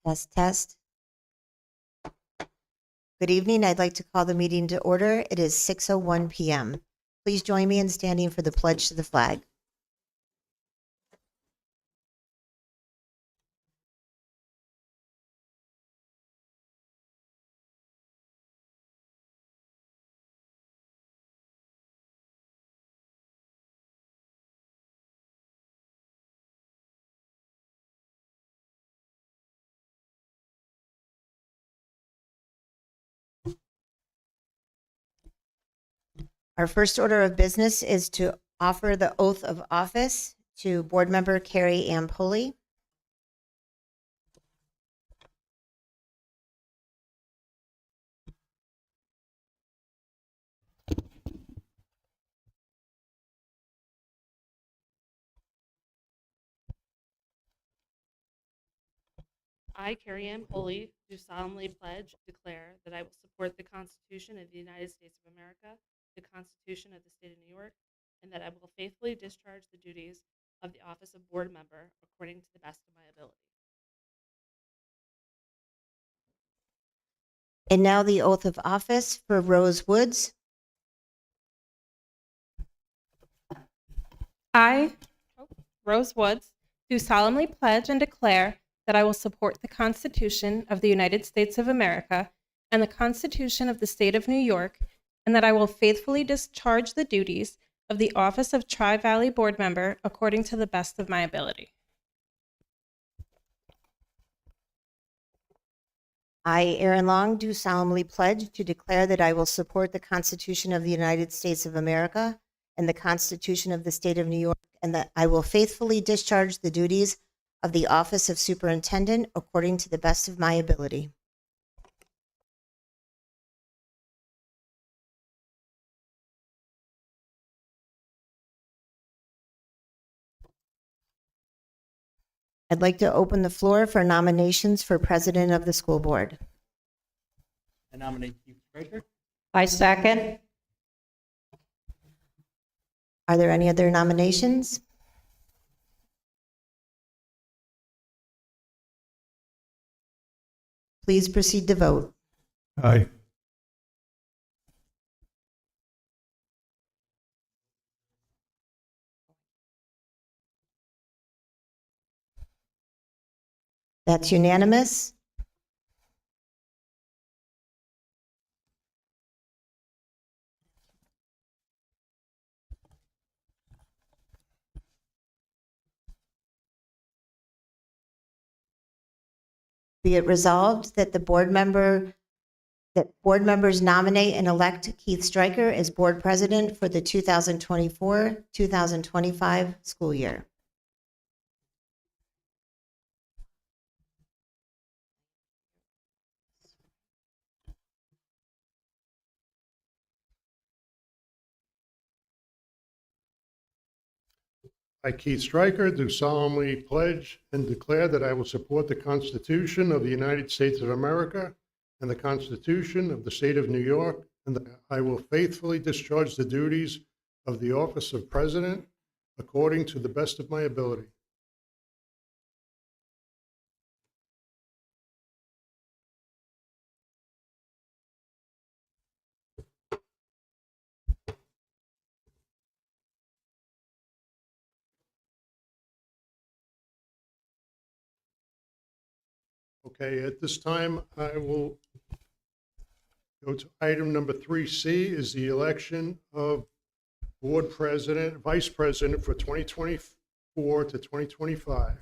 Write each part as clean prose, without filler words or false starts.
Test, test. Good evening. I'd like to call the meeting to order. It is 6:01 p.m. Please join me in standing for the pledge to the flag. Our first order of business is to offer the oath of office to Board Member Carrie Ann Pulley. I, Carrie Ann Pulley, do solemnly pledge, declare that I will support the Constitution of the United States of America, the Constitution of the State of New York, and that I will faithfully discharge the duties of the office of board member according to the best of my ability. And now the oath of office for Rose Woods. I, Rose Woods, do solemnly pledge and declare that I will support the Constitution of the United States of America and the Constitution of the State of New York, and that I will faithfully discharge the duties of the office of Tri-Valley Board Member according to the best of my ability. I, Aaron Long, do solemnly pledge to declare that I will support the Constitution of the United States of America and the Constitution of the State of New York, and that I will faithfully discharge the duties of the office of Superintendent according to the best of my ability. I'd like to open the floor for nominations for President of the School Board. I nominate Keith Stryker. I second. Are there any other nominations? Please proceed to vote. Aye. That's unanimous. Be it resolved that board members nominate and elect Keith Stryker as board president for the 2024-2025 school year. I, Keith Stryker, do solemnly pledge and declare that I will support the Constitution of the United States of America and the Constitution of the State of New York, and that I will faithfully discharge the duties of the office of President according to the best of my ability. Okay, at this time, I will go to item number 3C, is the election of board president, vice president for 2024 to 2025.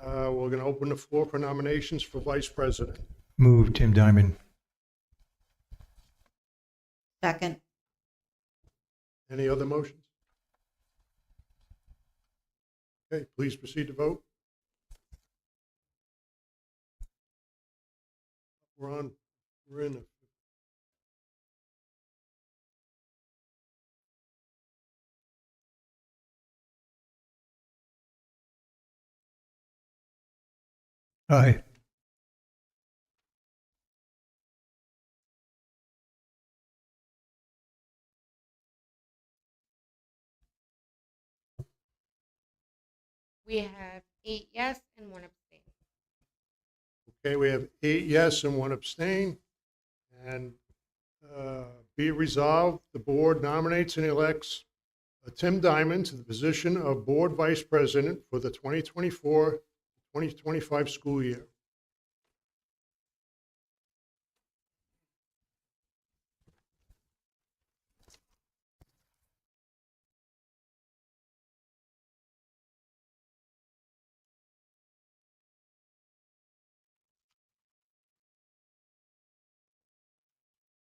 We're going to open the floor for nominations for vice president. Move, Tim Diamond. Second. Any other motions? Okay, please proceed to vote. We're in. Aye. We have 8 yes and 1 abstain. Okay, we have 8 yes and 1 abstain. And be it resolved, the board nominates and elects Tim Diamond to the position of Board Vice President for the 2024-2025 school year.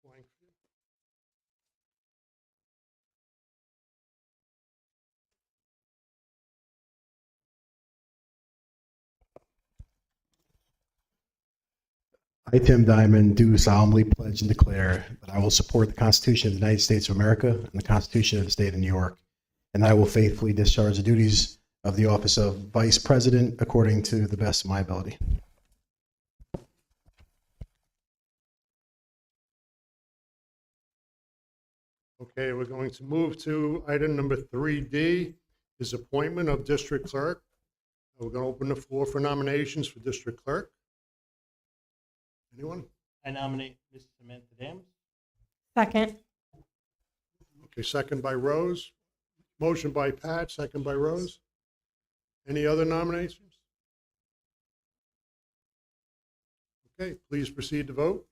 Blank. I, Tim Diamond, do solemnly pledge and declare that I will support the Constitution of the United States of America and the Constitution of the State of New York, and I will faithfully discharge the duties of the office of Vice President according to the best of my ability. Okay, we're going to move to item number 3D, is appointment of district clerk. We're going to open the floor for nominations for district clerk. Anyone? I nominate Ms. Samantha Dams. Second. Okay, second by Rose. Motion by Pat, second by Rose. Any other nominations? Okay, please proceed to vote.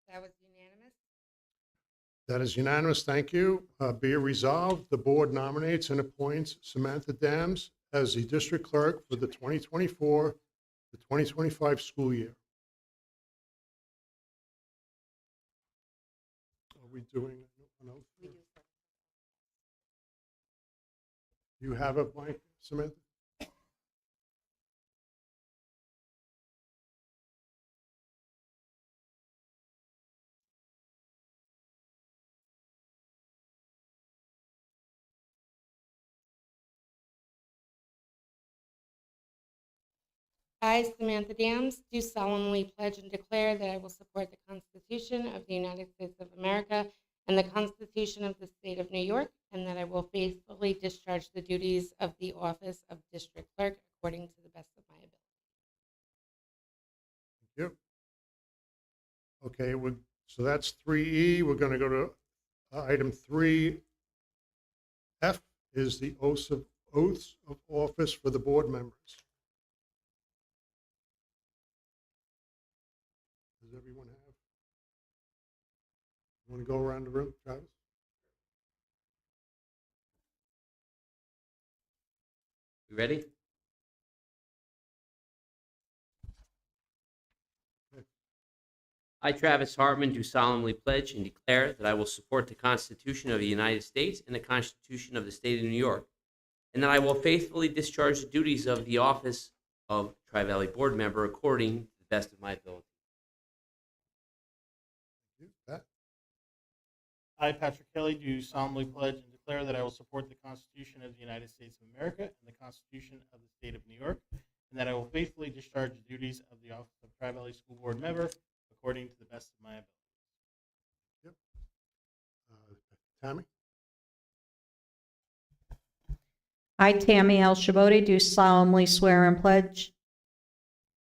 That was unanimous. That is unanimous, thank you. Be it resolved, the board nominates and appoints Samantha Dams as the district clerk for the 2024 to 2025 school year. Are we doing an oath? We do. You have a blank, Samantha? I, Samantha Dams, do solemnly pledge and declare that I will support the Constitution of the United States of America and the Constitution of the State of New York, and that I will faithfully discharge the duties of the office of district clerk according to the best of my ability. Thank you. Okay, so that's 3E. We're going to go to item 3F is the oaths of office for the board members. Does everyone have? You want to go around the room, Travis? We ready? I, Travis Hartman, do solemnly pledge and declare that I will support the Constitution of the United States and the Constitution of the State of New York, and that I will faithfully discharge the duties of the office of Tri-Valley Board Member according to the best of my ability. Thank you. Pat? I, Patrick Kelly, do solemnly pledge and declare that I will support the Constitution of the United States of America and the Constitution of the State of New York, and that I will faithfully discharge the duties of the office of Tri-Valley School Board Member according to the best of my ability. Yep. Tammy? I, Tammy L. Shaboti, do solemnly swear and pledge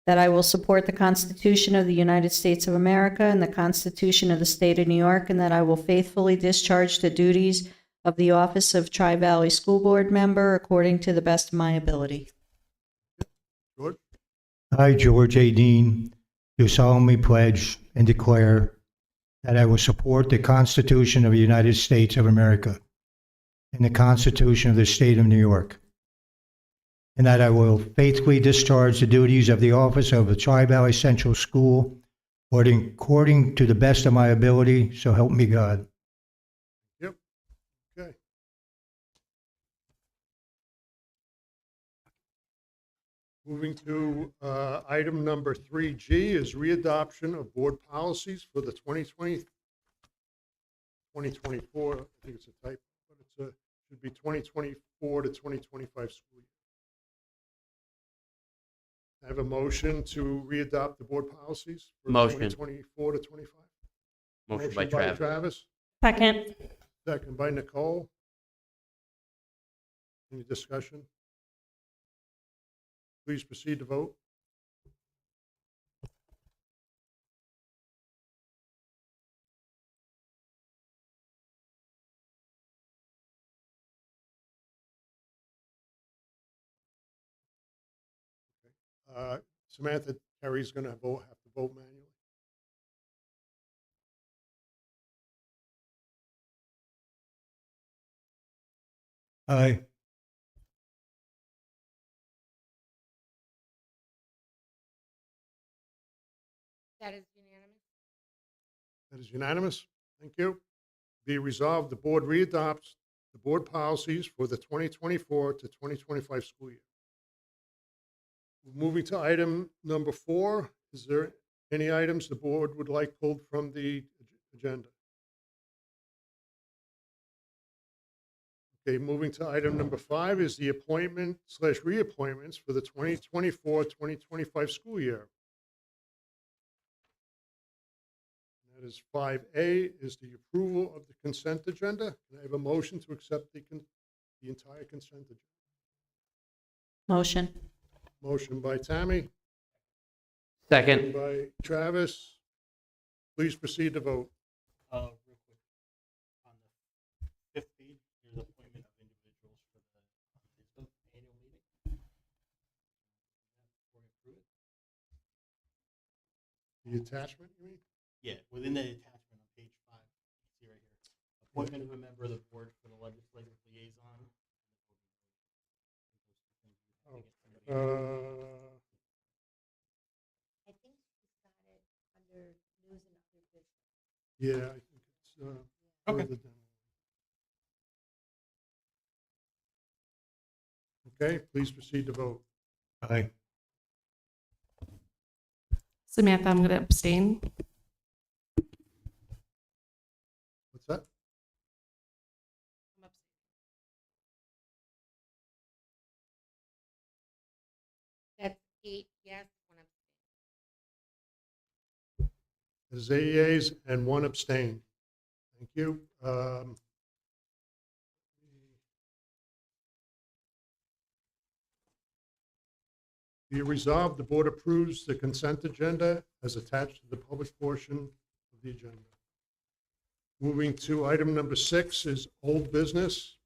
that I will support the Constitution of the United States of America and the Constitution of the State of New York, and that I will faithfully discharge the duties of the office of Tri-Valley School Board Member according to the best of my ability. George? I, George A. Dean, do solemnly pledge and declare that I will support the Constitution of the United States of America and the Constitution of the State of New York, and that I will faithfully discharge the duties of the office of the Tri-Valley Central School according to the best of my ability, so help me God. Yep. Okay. Moving to item number 3G is readoption of board policies for the 2024, I think it's a typo, but should be 2024 to 2025 school year. I have a motion to readopt the board policies for Motion. 2024 to 25. Motion by Travis. Second. Second by Nicole. Any discussion? Please proceed to vote. Samantha, Terry's going to have to vote manually. Aye. That is unanimous. That is unanimous. Thank you. Be resolved, the board readopts the board policies for the 2024 to 2025 school year. Moving to item number 4, is there any items the board would like pulled from the agenda? Okay, moving to item number 5 is the appointment/reappointments for the 2024-2025 school year. That is 5A, is the approval of the consent agenda. Can I have a motion to accept the entire consent agenda? Motion. Motion by Tammy, Second. by Travis. Please proceed to vote. Real quick, on the 5th page, there's appointment of individuals for the annual meeting. Before we approve it. The attachment, you mean? Yeah, within the attachment on page 5, see right here. Appointment of a member of the board for the legislative liaison. I think she's got it under news and other business. Yeah, I think it's Okay. further down. Okay, please proceed to vote. Aye. Samantha, I'm going to abstain. What's that? That's 8 yes, 1 abstain. There's 8 yeas and 1 abstain. Thank you. Be resolved, the board approves the consent agenda as attached to the public portion of the agenda. Moving to item number 6 is old business.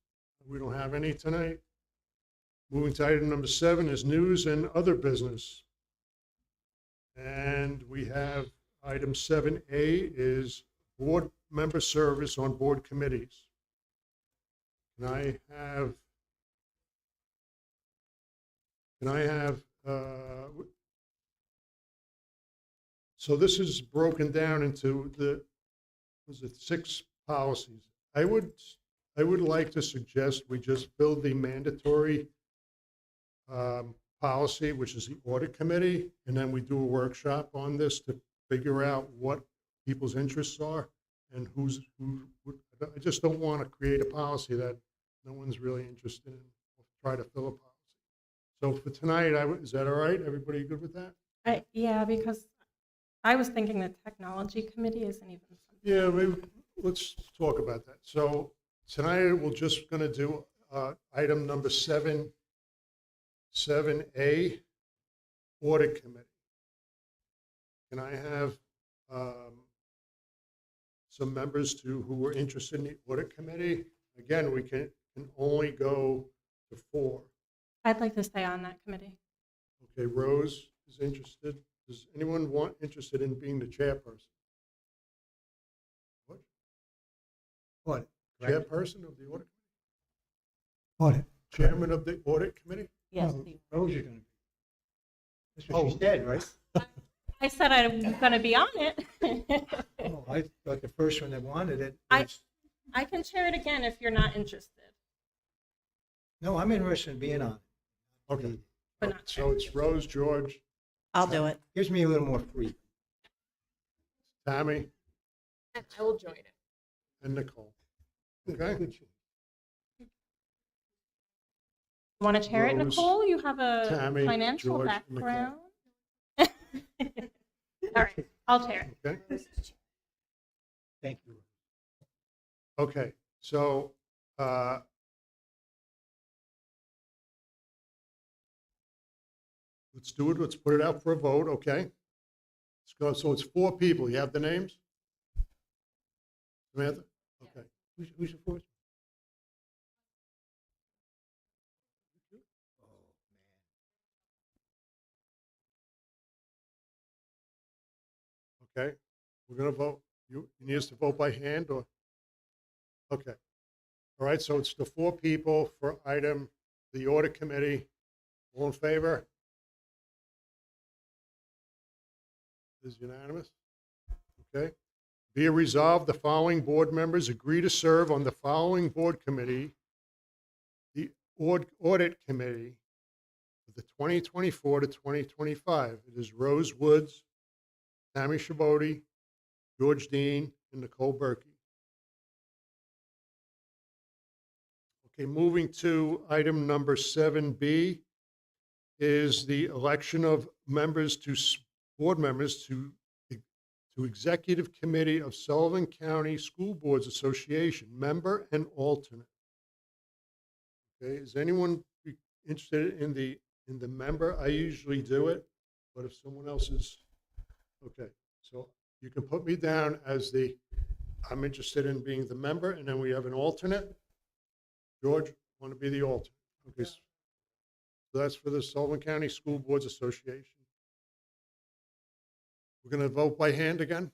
We don't have any tonight. Moving to item number 7 is news and other business. And we have item 7A is board member service on board committees. Can I have, so this is broken down into was it 6 policies? I would like to suggest we just fill the mandatory policy, which is the audit committee, and then we do a workshop on this to figure out what people's interests are and I just don't want to create a policy that no one's really interested in, try to fill a policy. So for tonight, is that all right? Everybody good with that? Yeah, because I was thinking the technology committee isn't even something. Yeah, maybe, let's talk about that. So tonight, we're just going to do item number 7A, audit committee. Can I have some members who are interested in the audit committee? Again, we can only go to 4. I'd like to stay on that committee. Okay, Rose is interested. Does anyone interested in being the chairperson? What? What? Chairperson of the audit? Audit. Chairman of the audit committee? Yes. Well, Rose, you're going to be. That's Oh. what she said, right? I said I'm going to be on it. Oh, I thought the first one that wanted it I- was, I can chair it again if you're not interested. no, I'm interested in being on it. Okay. But not So it's Rose, George, I'll do it. Gives me a little more freedom. Tammy, And I will join it. and Nicole. Okay? Want to chair it, Rose, Nicole? You have a Tammy, financial George, Nicole. background. All right, I'll chair. Okay? Thank you. Okay, so, let's do it, let's put it out for a vote, okay? Let's go, so it's 4 people, you have the names? Samantha? Okay. Who's the fourth? Okay, we're gonna vote, you need us to vote by hand, or? Okay, all right, so it's the 4 people for item, the audit committee, all in favor? Is unanimous? Okay. Be it resolved, the following board members agree to serve on the following board committee, the audit committee for the 2024 to 2025. It is Rose Woods, Tammy Shaboti, George Dean, and Nicole Berkey. Okay, moving to item number 7B is the election of members to, board members to Executive Committee of Sullivan County School Boards Association, member and alternate. Okay, is anyone interested in the member? I usually do it, but if someone else is, okay, so you can put me down as I'm interested in being the member, and then we have an alternate. George, want to be the alternate? Okay, so that's for the Sullivan County School Boards Association. We're going to vote by hand again?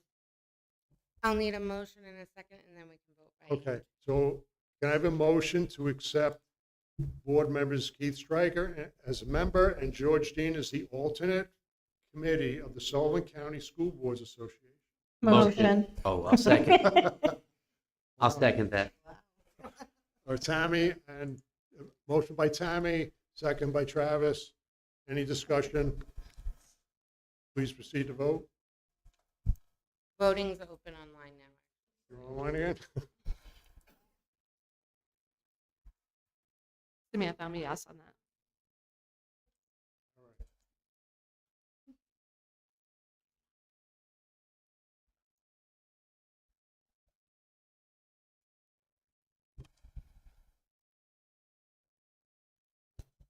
I'll need a motion in a second, and then we can vote by hand. Okay, so can I have a motion to accept board members Keith Stryker as a member and George Dean as the alternate committee of the Sullivan County School Boards Association? Motion. Oh, I'll second. I'll second that. Or Tammy, and motion by Tammy, second by Travis. Any discussion? Please proceed to vote. Voting's open online now. You're online again? Samantha, I'm a yes on that.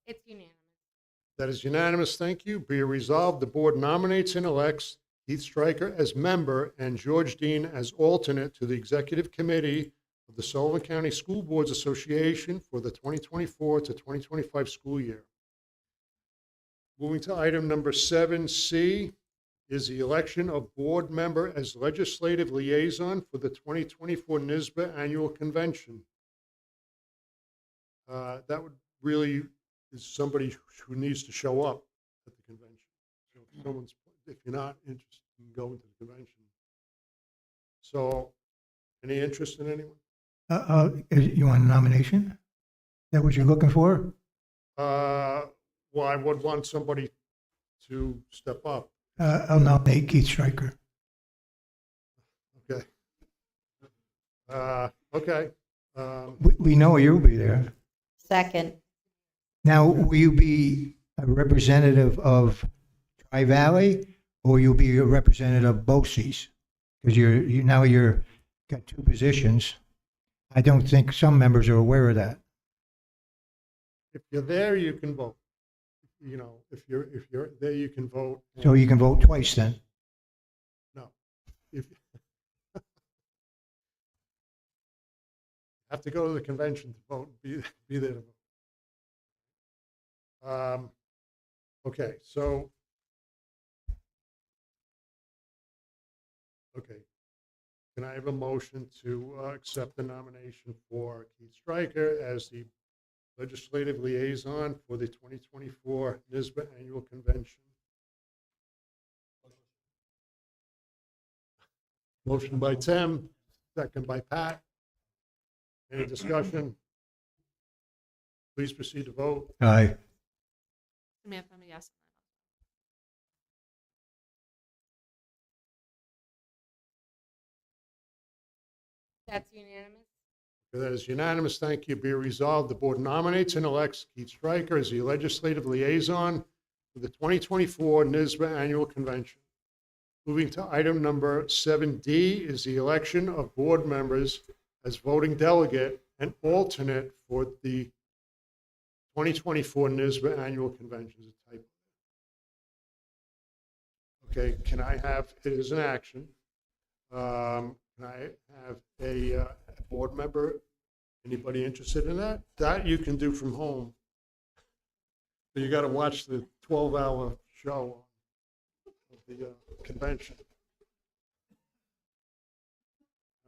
It's unanimous. That is unanimous, thank you. Be it resolved, the board nominates and elects Keith Stryker as member and George Dean as alternate to the Executive Committee of the Sullivan County School Boards Association for the 2024 to 2025 school year. Moving to item number 7C is the election of board member as legislative liaison for the 2024 NYSBA Annual Convention. That would really is somebody who needs to show up at the convention. So if you're not interested in going to the convention. So, any interest in anyone? You want a nomination? Is that what you're looking for? Well, I would want somebody to step up. I'll nominate Keith Stryker. Okay. Okay. We know you'll be there. Second. Now, will you be a representative of Tri-Valley, or you'll be a representative of BOCES? Because you're got 2 positions. I don't think some members are aware of that. If you're there, you can vote. You know, if you're there, you can vote. So you can vote twice then. No. If have to go to the convention to vote, be there to vote. Okay, so, okay. Can I have a motion to accept the nomination for Keith Stryker as the legislative liaison for the 2024 NYSBA Annual Convention? Motion by Tim, second by Pat. Any discussion? Please proceed to vote. Aye. Samantha, I'm a yes on That's unanimous. That is unanimous. Thank you. Be it resolved, the board nominates and elects Keith Stryker as the legislative liaison for for the 2024 NISBA Annual Convention. Moving to item number 7D is the election of board members as voting delegate and alternate for the 2024 NISBA Annual Convention. Is a typo. Okay, can I have, it is an action. Can I have a board member? Anybody interested in that? That you can do from home. But you got to watch the 12-hour show of the convention.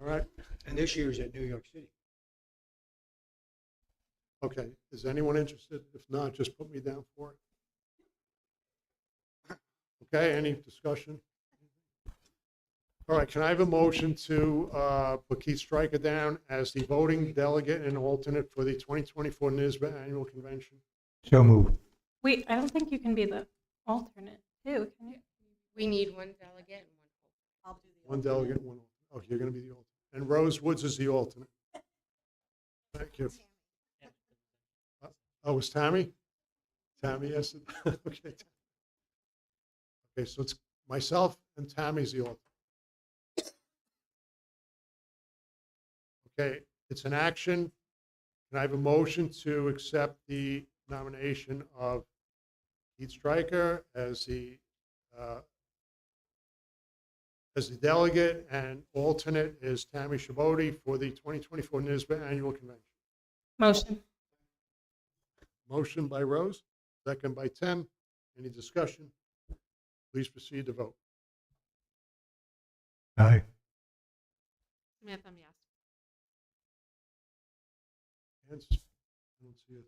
All right. And this year's at New York City. Okay. Is anyone interested? If not, just put me down for it. Okay. Any discussion? All right. Can I have a motion to put Keith Stryker down as the voting delegate and alternate for the 2024 NISBA Annual Convention? So moved. Wait, I don't think you can be the alternate too, can you? We need one delegate and one. One delegate, one. Oh, you're going to be the alternate. And Rose Woods is the alternate. Thank you. Oh, was Tammy? Tammy, yes. Okay. Okay, so it's myself and Tammy's the alternate. Okay, it's an action. Can I have a motion to accept the nomination of Keith Stryker as the delegate, and alternate is Tammy Shabodi for the 2024 NISBA Annual Convention? Motion. Motion by Rose, second by Tim. Any discussion? Please proceed to vote. Aye. Samantha, yes. Hands? I don't see it.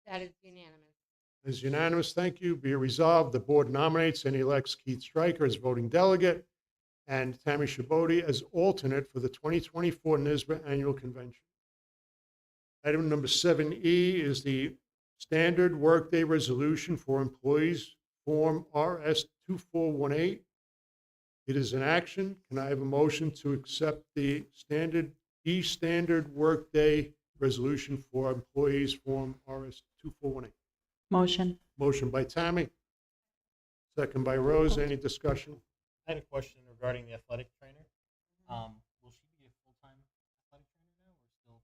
That is unanimous. Is unanimous. Thank you. Be it resolved, the board nominates and elects Keith Stryker as voting delegate and Tammy Shabodi as alternate for the 2024 NISBA Annual Convention. Item number 7E is the standard workday resolution for employees, Form RS 2418. It is an action. Can I have a motion to accept the standard workday resolution for employees, Form RS 2418? Motion. Motion by Tammy, second by Rose. Any discussion? I had a question regarding the athletic trainer. Will she be a full-time athletic trainer now, or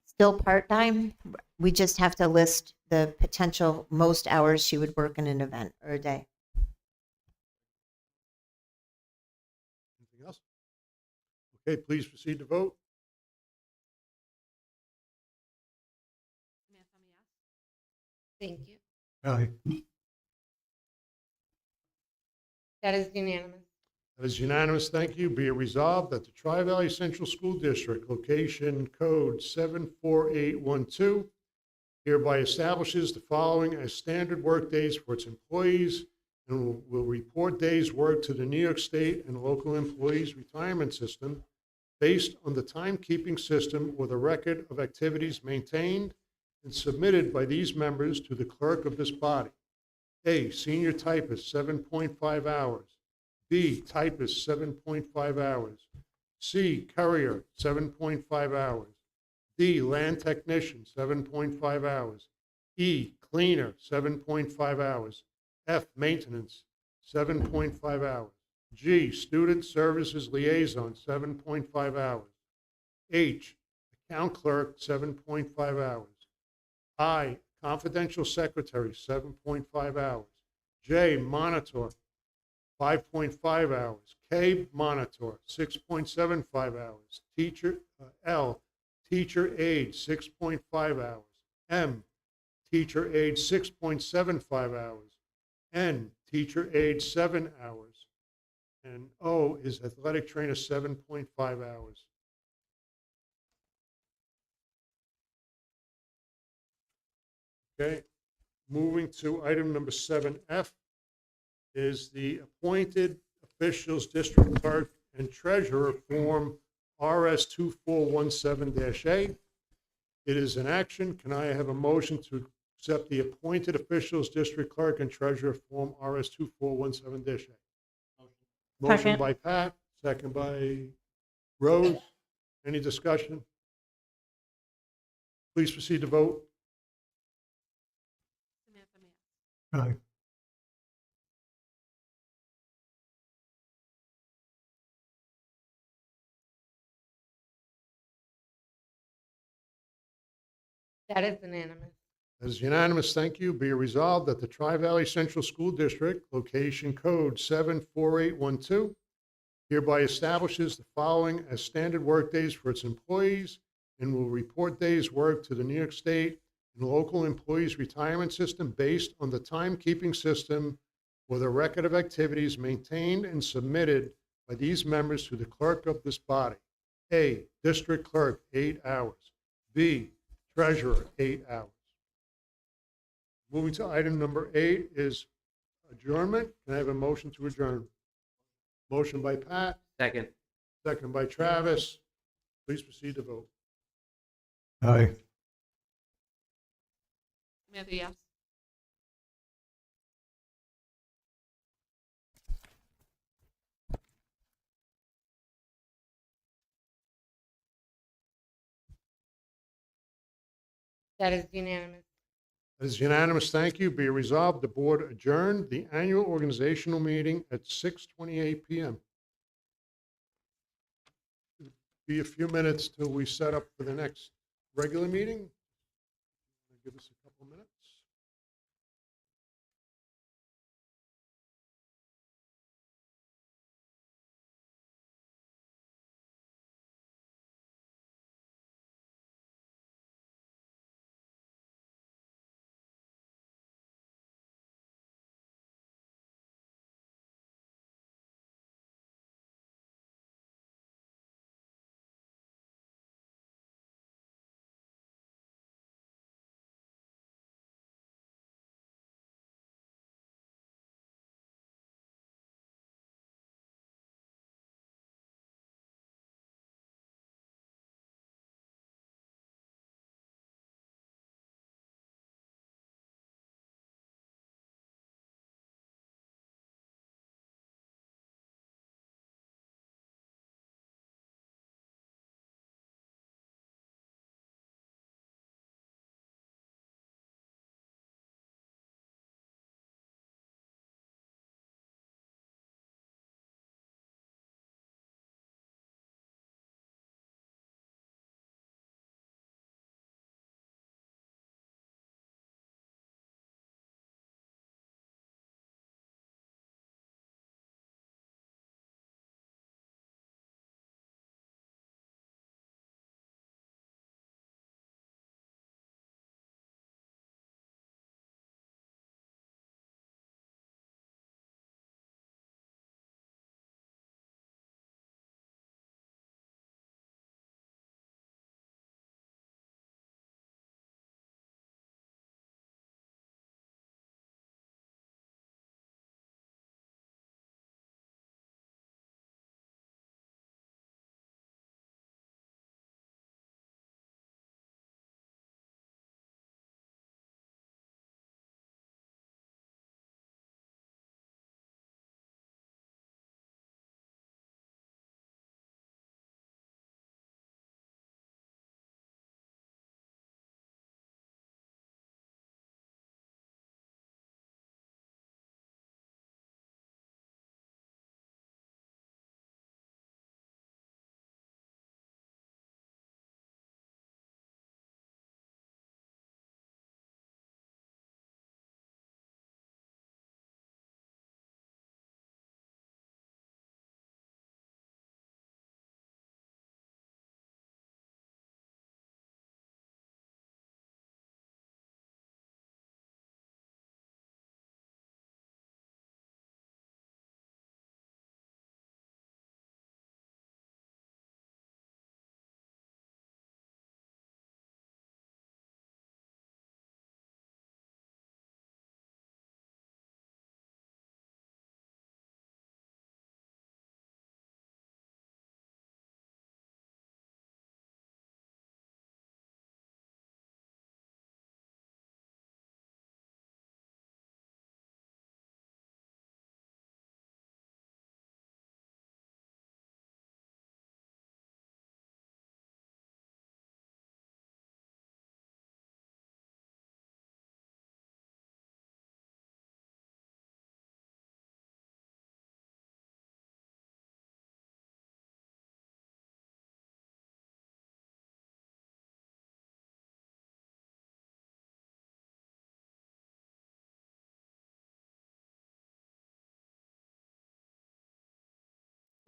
still part-time? Still part-time. We just have to list the potential most hours she would work in an event or a day. Anything else? Okay, please proceed to vote. Thank you. Aye. That is unanimous. That is unanimous. Thank you. Be it resolved that the Tri-Valley Central School District, location code 74812, hereby establishes the following as standard work days for its employees and will report days worked to the New York State and local employees retirement system based on the timekeeping system or the record of activities maintained and submitted by these members to the clerk of this body. A, senior typist, 7.5 hours. B, typist, 7.5 hours. C, courier, 7.5 hours. D, land technician, 7.5 hours. E, cleaner, 7.5 hours. F, maintenance, 7.5 hours. G, student services liaison, 7.5 hours. H, account clerk, 7.5 hours. I, confidential secretary, 7.5 hours. J, monitor, 5.5 hours. K, monitor, 6.75 hours. Teacher, L, teacher aide, 6.5 hours. M, teacher aide, 6.75 hours. N, teacher aide, 7 hours. And O is athletic trainer, 7.5 hours. Okay, moving to item number 7F is the appointed officials district clerk and treasurer form RS 2417-A. It is an action. Can I have a motion to accept the appointed officials district clerk and treasurer form RS 2417-A? Motion Second. by Pat, second by Rose, any discussion? Please proceed to vote. Samantha Mance. Aye. That is unanimous. That is unanimous. Thank you. Be it resolved that the Tri-Valley Central School District, location code 74812, hereby establishes the following as standard workdays for its employees and will report days worked to the New York State and local employees retirement system based on the timekeeping system or the record of activities maintained and submitted by these members to the clerk of this body. A, district clerk, 8 hours. B, treasurer, 8 hours. Moving to item number 8 is adjournment. Can I have a motion to adjourn? Motion by Pat, Second. second by Travis. Please proceed to vote. Aye. Samantha, yes. That is unanimous. That is unanimous. Thank you. Be it resolved, the board adjourned the annual organizational meeting at 6:28 PM. Be a few minutes till we set up for the next regular meeting. Give us a couple minutes.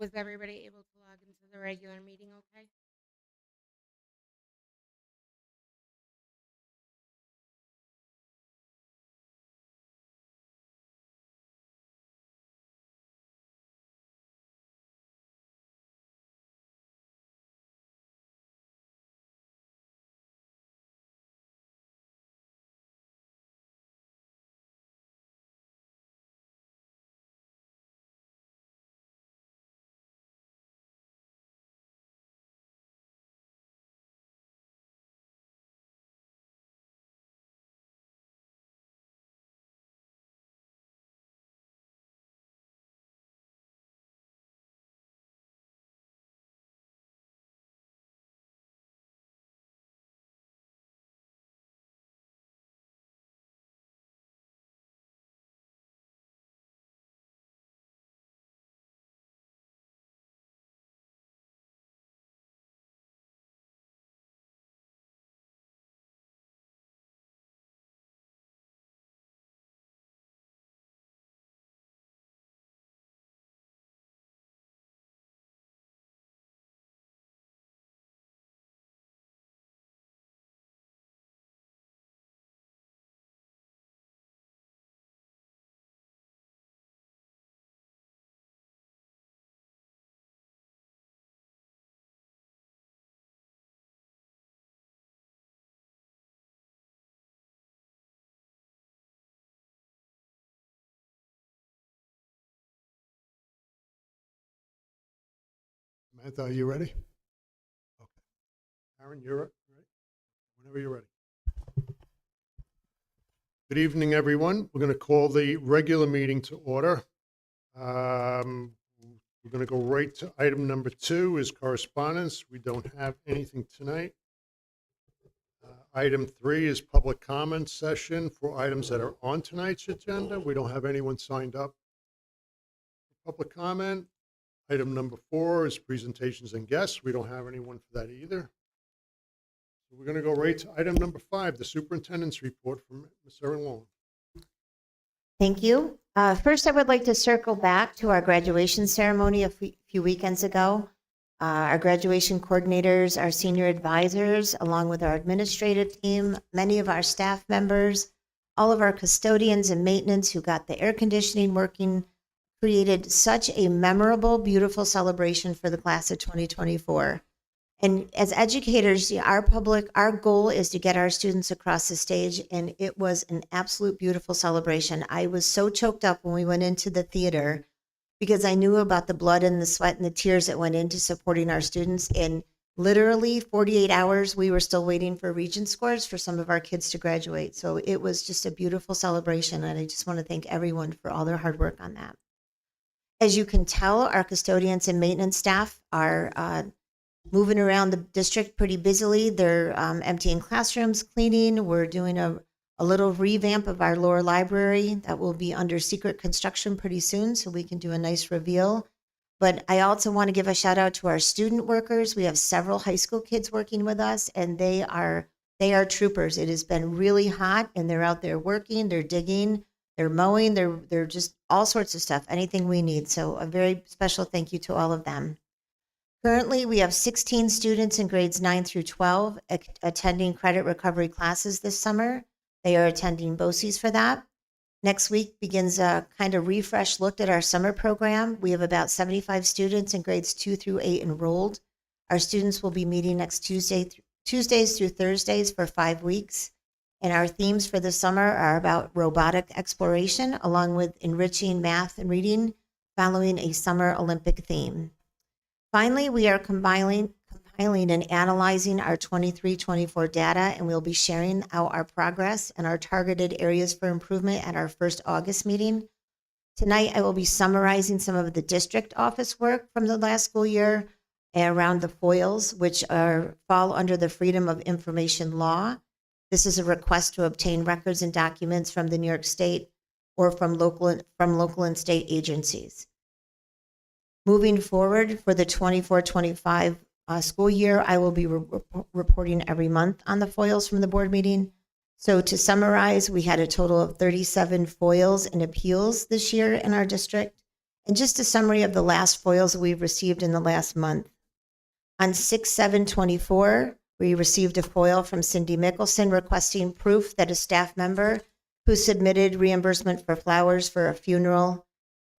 Was everybody able to log into the regular meeting okay? Samantha, are you ready? Okay. Aaron, you're ready? Whenever you're ready. Good evening, everyone. We're going to call the regular meeting to order. We're going to go right to item number 2 is correspondence. We don't have anything tonight. Item 3 is public comment session for items that are on tonight's agenda. We don't have anyone signed up for public comment. Item number 4 is presentations and guests. We don't have anyone for that either. So we're going to go right to item number 5, the superintendent's report from Ms. Erin Long. Thank you. First, I would like to circle back to our graduation ceremony a few weekends ago. Our graduation coordinators, our senior advisors, along with our administrative team, many of our staff members, all of our custodians and maintenance who got the air conditioning working, created such a memorable, beautiful celebration for the class of 2024. And as educators, our goal is to get our students across the stage, and it was an absolute beautiful celebration. I was so choked up when we went into the theater because I knew about the blood and the sweat and the tears that went into supporting our students. In literally 48 hours, we were still waiting for Regent scores for some of our kids to graduate. So it was just a beautiful celebration, and I just want to thank everyone for all their hard work on that. As you can tell, our custodians and maintenance staff are moving around the district pretty busily. They're emptying classrooms, cleaning. We're doing a little revamp of our lower library that will be under secret construction pretty soon, so we can do a nice reveal. But I also want to give a shout out to our student workers. We have several high school kids working with us, and they are troopers. It has been really hot, and they're out there working, they're digging, they're mowing, they're just all sorts of stuff, anything we need. So a very special thank you to all of them. Currently, we have 16 students in grades 9 through 12 attending credit recovery classes this summer. They are attending BOCES for that. Next week begins a kind of refresh look at our summer program. We have about 75 students in grades 2 through 8 enrolled. Our students will be meeting next Tuesdays through Thursdays for 5 weeks. And our themes for the summer are about robotic exploration, along with enriching math and reading, following a summer Olympic theme. Finally, we are compiling and analyzing our 23-24 data, and we'll be sharing out our progress and our targeted areas for improvement at our first August meeting. Tonight, I will be summarizing some of the district office work from the last school year around the FOILs, which fall under the Freedom of Information Law. This is a request to obtain records and documents from the New York State or from local and state agencies. Moving forward for the 24-25 school year, I will be reporting every month on the FOILs from the board meeting. So to summarize, we had a total of 37 FOILs and appeals this year in our district. And just a summary of the last foils that we've received in the last month. On 6/7/24, we received a foil from Cindy Mickelson requesting proof that a staff member who submitted reimbursement for flowers for a funeral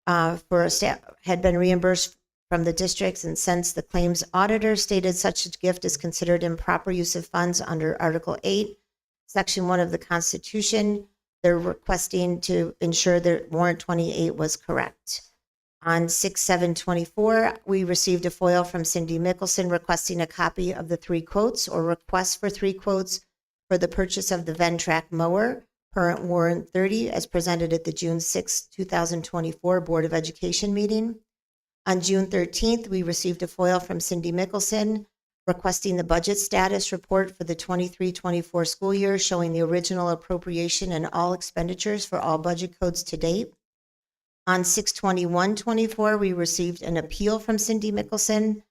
for a staff had been reimbursed from the districts, and since the claims auditor stated such a gift is considered improper use of funds under Article 8, Section 1 of the Constitution, they're requesting to ensure that warrant 28 was correct. On 6/7/24, we received a foil from Cindy Mickelson requesting a copy of the 3 quotes or request for 3 quotes for the purchase of the Ventrac mower, current warrant 30, as presented at the June 6, 2024 Board of Education meeting. On June 13th, we received a foil from Cindy Mickelson requesting the budget status report for the 23-24 school year showing the original appropriation and all expenditures for all budget codes to date. On 6/21/24, we received an appeal from Cindy Mickelson,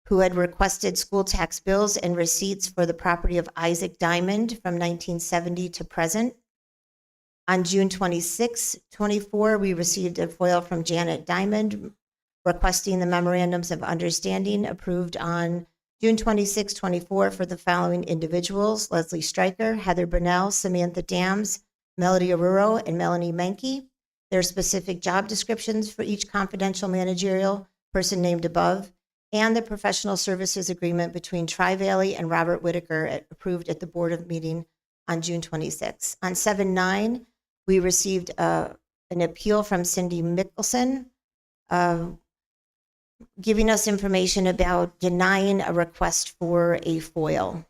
who had requested school tax bills and receipts for the property of Isaac Diamond from 1970 to present. On June 26/24, we received a foil from Janet Diamond requesting the memorandums of understanding approved on June 26/24 for the following individuals: Leslie Stryker, Heather Burnell, Samantha Dams, Melody Aruro, and Melanie Menke. Their specific job descriptions for each confidential managerial person named above, and the professional services agreement between Tri-Valley and Robert Whitaker approved at the board of meeting on June 26. On 7/9, we received an appeal from Cindy Mickelson giving us information about denying a request for a foil.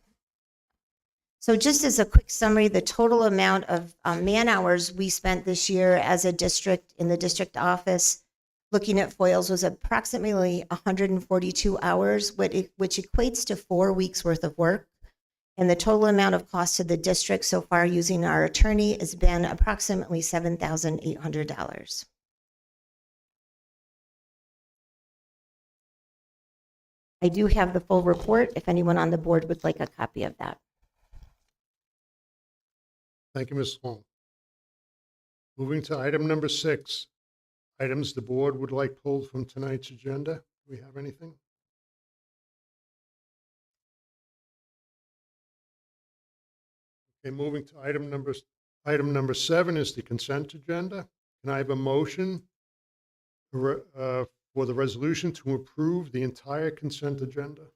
So just as a quick summary, the total amount of man hours we spent this year as a district in the district office looking at foils was approximately 142 hours, which equates to 4 weeks worth of work. And the total amount of cost to the district so far using our attorney has been approximately $7,800. I do have the full report if anyone on the board would like a copy of that. Thank you, Ms. Long. Moving to item number 6, items the board would like pulled from tonight's agenda. Do we have anything? Okay, moving to item number 7 is the consent agenda. Can I have a motion for the resolution to approve the entire consent agenda?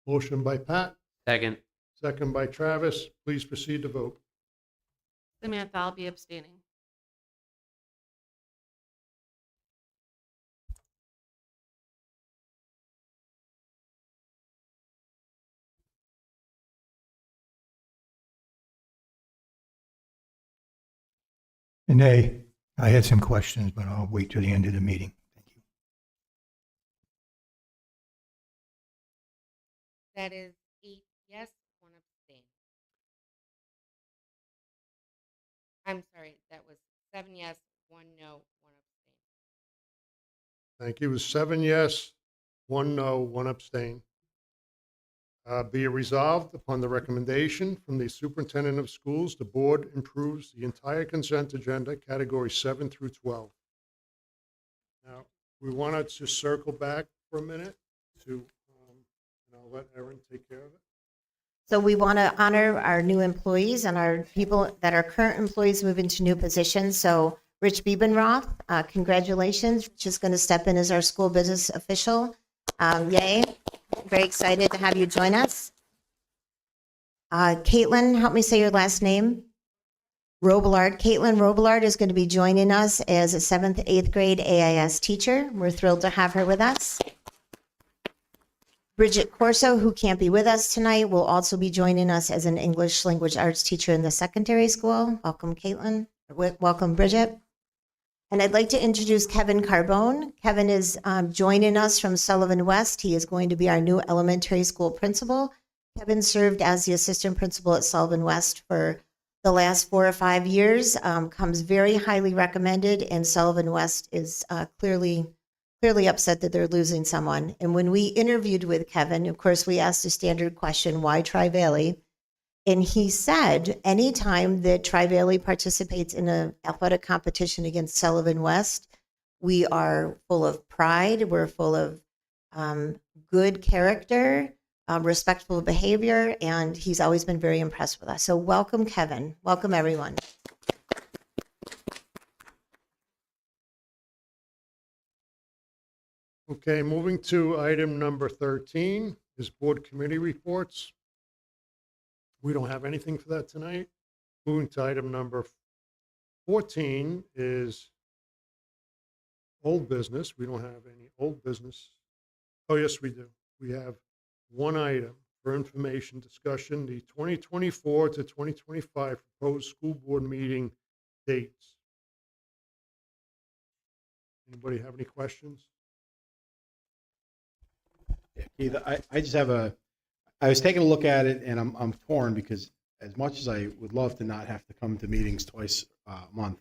Motion by Pat, Second. second by Travis. Please proceed to vote. Samantha, I'll be abstaining. And I had some questions, but I'll wait till the end of the meeting. Thank you. That is 8 yes, 1 abstain. I'm sorry, that was 7 yes, 1 no, 1 abstain. Thank you. It was 7 yes, 1 no, 1 abstain. Be it resolved upon the recommendation from the superintendent of schools, the board improves the entire consent agenda, categories 7 through 12. Now, we want to just circle back for a minute to, and I'll let Erin take care of it. So we want to honor our new employees and our people that are current employees move into new positions. So Rich Biebenroth, congratulations. Just going to step in as our school business official. Yay. Very excited to have you join us. Caitlin, help me say your last name. Robillard. Caitlin Robillard is going to be joining us as a 7th, 8th grade AIS teacher. We're thrilled to have her with us. Bridget Corso, who can't be with us tonight, will also be joining us as an English language arts teacher in the secondary school. Welcome, Caitlin. Welcome, Bridget. And I'd like to introduce Kevin Carbone. Kevin is joining us from Sullivan West. He is going to be our new elementary school principal. Kevin served as the assistant principal at Sullivan West for the last 4 or 5 years, comes very highly recommended, and Sullivan West is clearly upset that they're losing someone. And when we interviewed with Kevin, of course, we asked the standard question, why Tri-Valley? And he said, anytime that Tri-Valley participates in an athletic competition against Sullivan West, We are full of pride. We're full of good character, respectful behavior, and he's always been very impressed with us. So welcome, Kevin. Welcome, everyone. Okay, moving to item number 13 is board committee reports. We don't have anything for that tonight. Moving to item number 14 is old business. We don't have any old business. Oh, yes, we do. We have one item for information discussion, the 2024 to 2025 proposed school board meeting dates. Anybody have any questions? Yeah, Keith, I just have I was taking a look at it and I'm torn because as much as I would love to not have to come to meetings twice a month,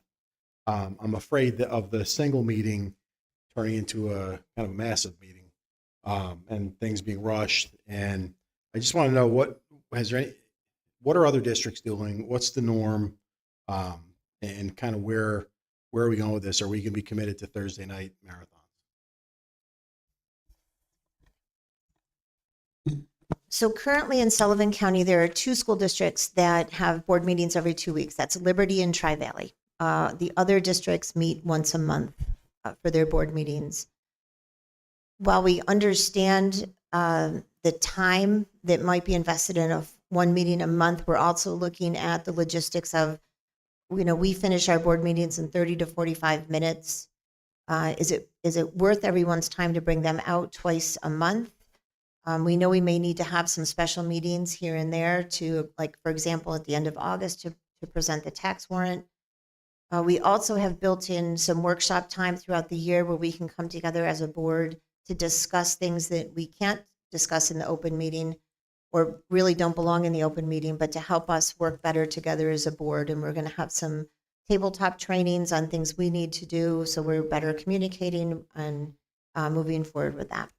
I'm afraid of the single meeting turning into a kind of massive meeting, and things being rushed. And I just want to know what are other districts doing? What's the norm? And kind of where are we going with this? Are we going to be committed to Thursday night marathons? So currently in Sullivan County, there are 2 school districts that have board meetings every 2 weeks. That's Liberty and Tri-Valley. The other districts meet once a month for their board meetings. While we understand the time that might be invested in one meeting a month, we're also looking at the logistics of, we finish our board meetings in 30 to 45 minutes. Is it worth everyone's time to bring them out twice a month? We know we may need to have some special meetings here and there to, like, for example, at the end of August to present the tax warrant. We also have built in some workshop time throughout the year where we can come together as a board to discuss things that we can't discuss in the open meeting or really don't belong in the open meeting, but to help us work better together as a board. And we're going to have some tabletop trainings on things we need to do so we're better communicating and moving forward with that.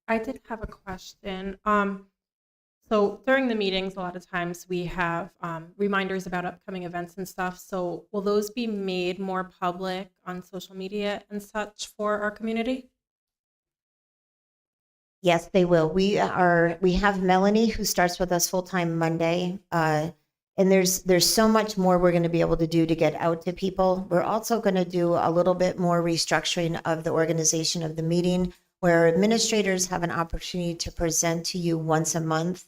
I did have a question. So during the meetings, a lot of times we have reminders about upcoming events and stuff. So will those be made more public on social media and such for our community? Yes, they will. We have Melanie who starts with us full-time Monday. And there's so much more we're going to be able to do to get out to people. We're also going to do a little bit more restructuring of the organization of the meeting, where administrators have an opportunity to present to you once a month.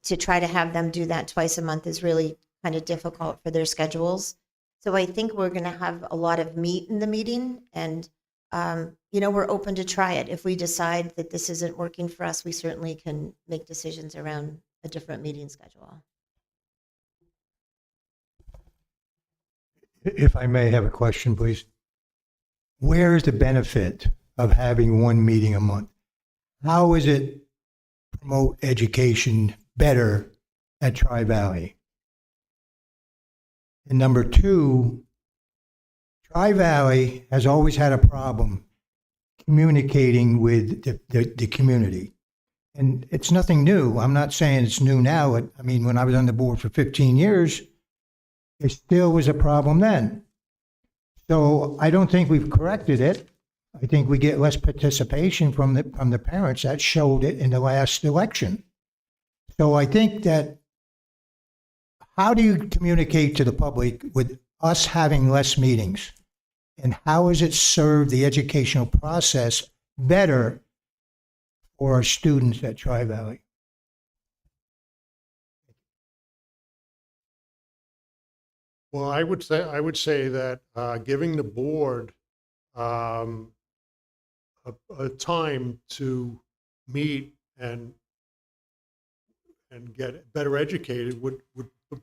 To try to have them do that twice a month is really kind of difficult for their schedules. So I think we're going to have a lot of meat in the meeting, and we're open to try it. If we decide that this isn't working for us, we certainly can make decisions around a different meeting schedule. If I may have a question, please. Where is the benefit of having one meeting a month? How is it promote education better at Tri-Valley? And number 2, Tri-Valley has always had a problem communicating with the community. And it's nothing new. I'm not saying it's new now. I mean, when I was on the board for 15 years, it still was a problem then. So I don't think we've corrected it. I think we get less participation from the parents. That showed it in the last election. So I think that, how do you communicate to the public with us having less meetings? And how does it serve the educational process better for our students at Tri-Valley? Well, I would say that giving the board a time to meet and get better educated would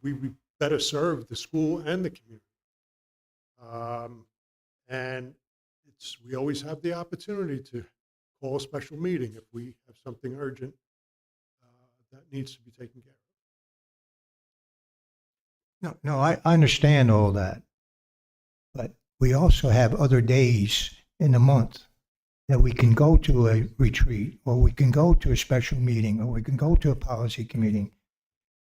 we be better serve the school and the community. And we always have the opportunity to call a special meeting if we have something urgent that needs to be taken care of. No, I understand all that. But we also have other days in the month that we can go to a retreat, or we can go to a special meeting, or we can go to a policy committee.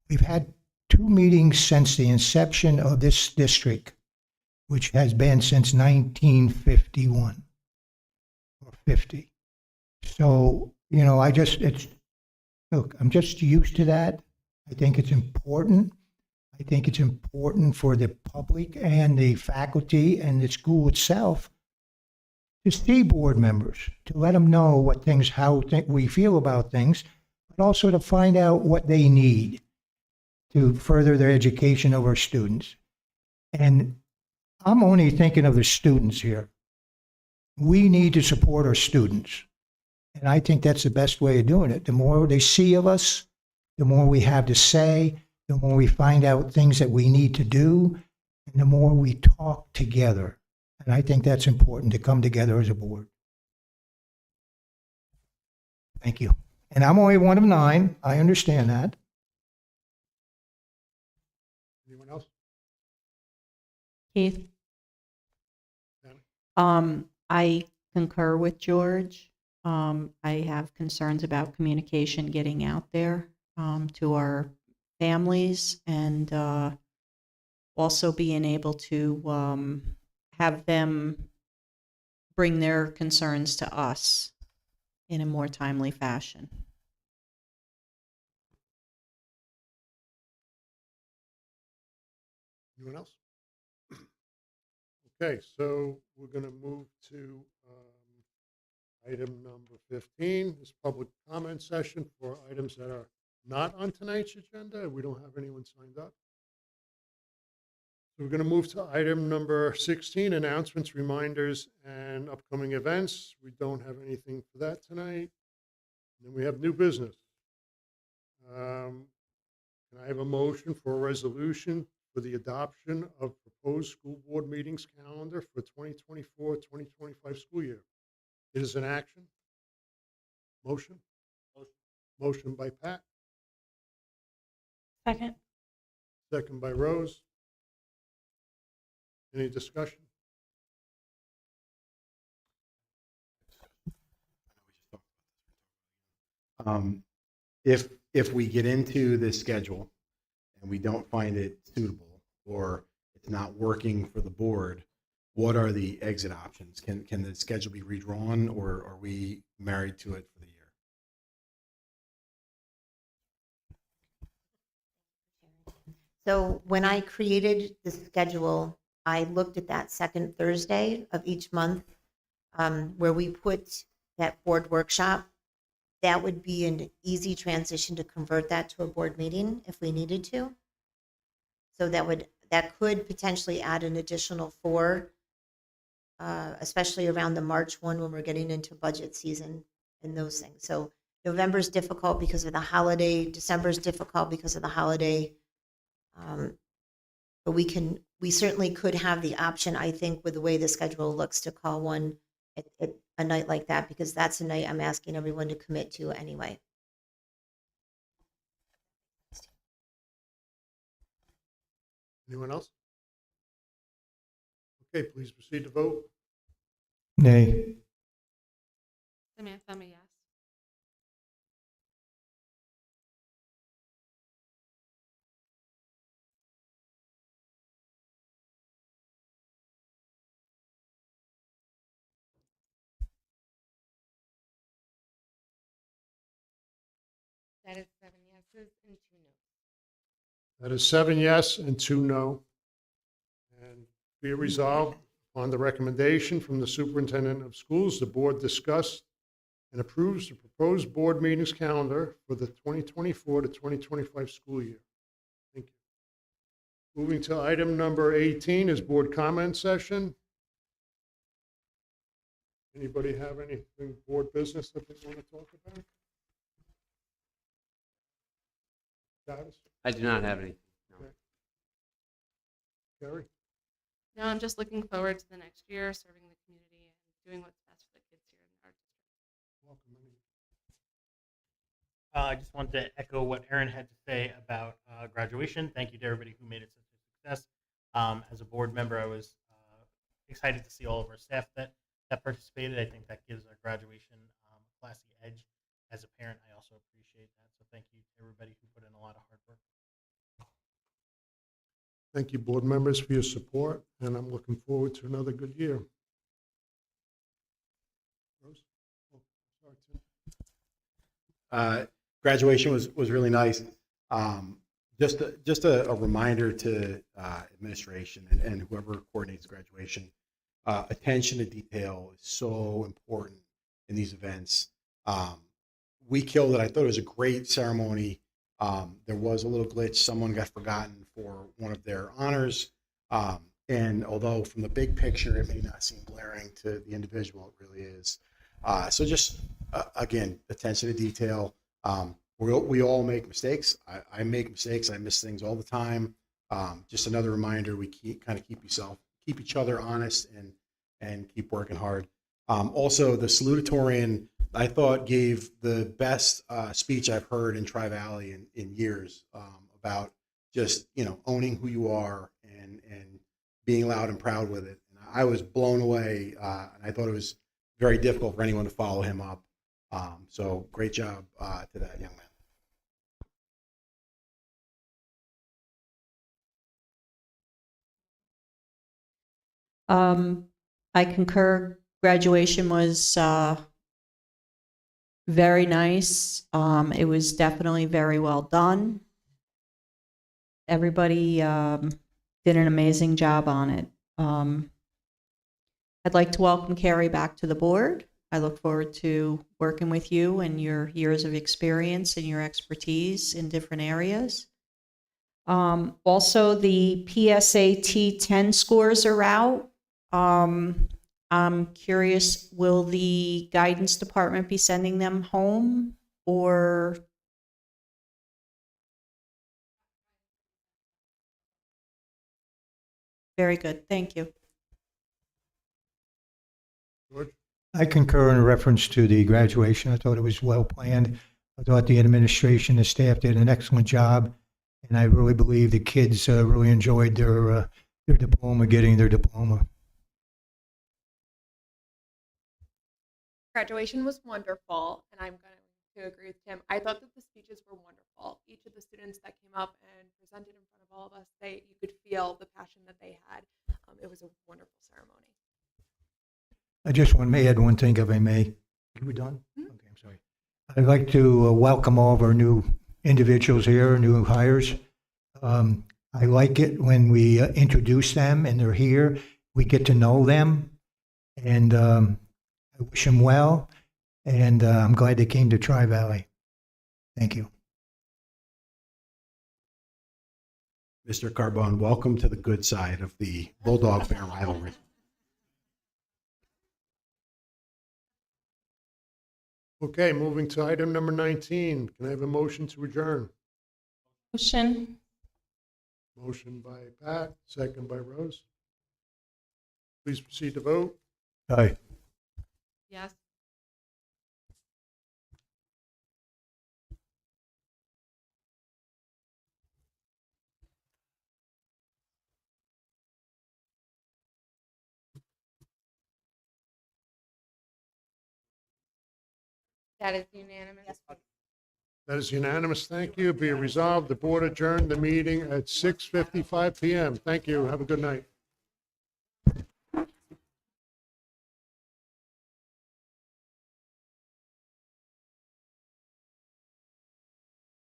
We've had 2 meetings since the inception of this district which has been since 1951 or 50. So, look, I'm just used to that. I think it's important. I think it's important for the public and the faculty and the school itself to see board members, to let them know how we feel about things, but also to find out what they need to further their education of our students. And I'm only thinking of the students here. We need to support our students. And I think that's the best way of doing it. The more they see of us, the more we have to say, the more we find out things that we need to do, and the more we talk together. And I think that's important, to come together as a board. Thank you. And I'm only one of 9. I understand that. Anyone else? Keith? Tammy? I concur with George. I have concerns about communication getting out there to our families, and also being able to have them bring their concerns to us in a more timely fashion. Anyone else? Okay, so we're going to move to item number 15, this public comment session for items that are not on tonight's agenda. We don't have anyone signed up. So we're going to move to item number 16, announcements, reminders, and upcoming events. We don't have anything for that tonight. And then we have new business. Can I have a motion for a resolution for the adoption of proposed school board meetings calendar for 2024-2025 school year? It is an action. Motion? Motion by Pat, Second. second by Rose. Any discussion? If we get into this schedule and we don't find it suitable, or it's not working for the board, what are the exit options? Can the schedule be redrawn, or are we married to it for the year? So when I created the schedule, I looked at that second Thursday of each month, where we put that board workshop. That would be an easy transition to convert that to a board meeting if we needed to. So that could potentially add an additional 4, especially around the March one when we're getting into budget season and those things. So November's difficult because of the holiday. December's difficult because of the holiday. But we certainly could have the option, I think, with the way the schedule looks, to call one at a night like that, because that's a night I'm asking everyone to commit to anyway. Anyone else? Okay, please proceed to vote. Nay. Samantha, I'm a yes. That is 7 yeses and 2 noes. That is 7 yes and 2 no. And be it resolved, on the recommendation from the superintendent of schools, the board discussed and approves the proposed board meetings calendar for the 2024 to 2025 school year. Thank you. Moving to item number 18 is board comment session. Anybody have anything board business that they want to talk about? Travis? I do not have any. No. Gary? No, I'm just looking forward to the next year, serving the community and doing what's best for the kids here in our district. Welcome. I just wanted to echo what Erin had to say about graduation. Thank you to everybody who made it such a success. As a board member, I was excited to see all of our staff that participated. I think that gives our graduation a classy edge. As a parent, I also appreciate that. So thank you to everybody who put in a lot of hard work. Thank you, board members, for your support, and I'm looking forward to another good year. Rose? Oh, sorry, Tim. Graduation was really nice. Just a reminder to administration and whoever coordinates graduation, attention to detail is so important in these events. We killed it. I thought it was a great ceremony. There was a little glitch. Someone got forgotten for one of their honors. And although from the big picture, it may not seem glaring to the individual, it really is. So just, again, attention to detail. We all make mistakes. I make mistakes. I miss things all the time. Just another reminder, we keep each other honest and keep working hard. Also, the salutatorian, I thought, gave the best speech I've heard in Tri-Valley in years about just, owning who you are and being loud and proud with it. And I was blown away, and I thought it was very difficult for anyone to follow him up. So great job to that young man. I concur. Graduation was very nice. It was definitely very well done. Everybody did an amazing job on it. I'd like to welcome Carrie back to the board. I look forward to working with you and your years of experience and your expertise in different areas. Also, the PSAT 10 scores are out. I'm curious, will the guidance department be sending them home or? Very good, thank you. George? I concur in reference to the graduation. I thought it was well planned. I thought the administration, the staff did an excellent job, and I really believe the kids really enjoyed their diploma, getting their diploma. Graduation was wonderful, and I'm going to agree with Tim. I thought that the speeches were wonderful. Each of the students that came up and presented in front of all of us, you could feel the passion that they had. It was a wonderful ceremony. I just want to add one thing, if I may. Are we done? Mm-hmm. Okay, I'm sorry. I'd like to welcome all of our new individuals here, new hires. I like it when we introduce them and they're here. We get to know them, and I wish them well, and I'm glad they came to Tri-Valley. Thank you. Mr. Carbone, welcome to the good side of the Bulldog-Bear rivalry. Okay, moving to item number 19. Can I have a motion to adjourn? Motion. Motion by Pat, second by Rose. Please proceed to vote. Aye. Yes. That is unanimous. That is unanimous. Thank you. Be it resolved, the board adjourned the meeting at 6:55 PM. Thank you. Have a good night.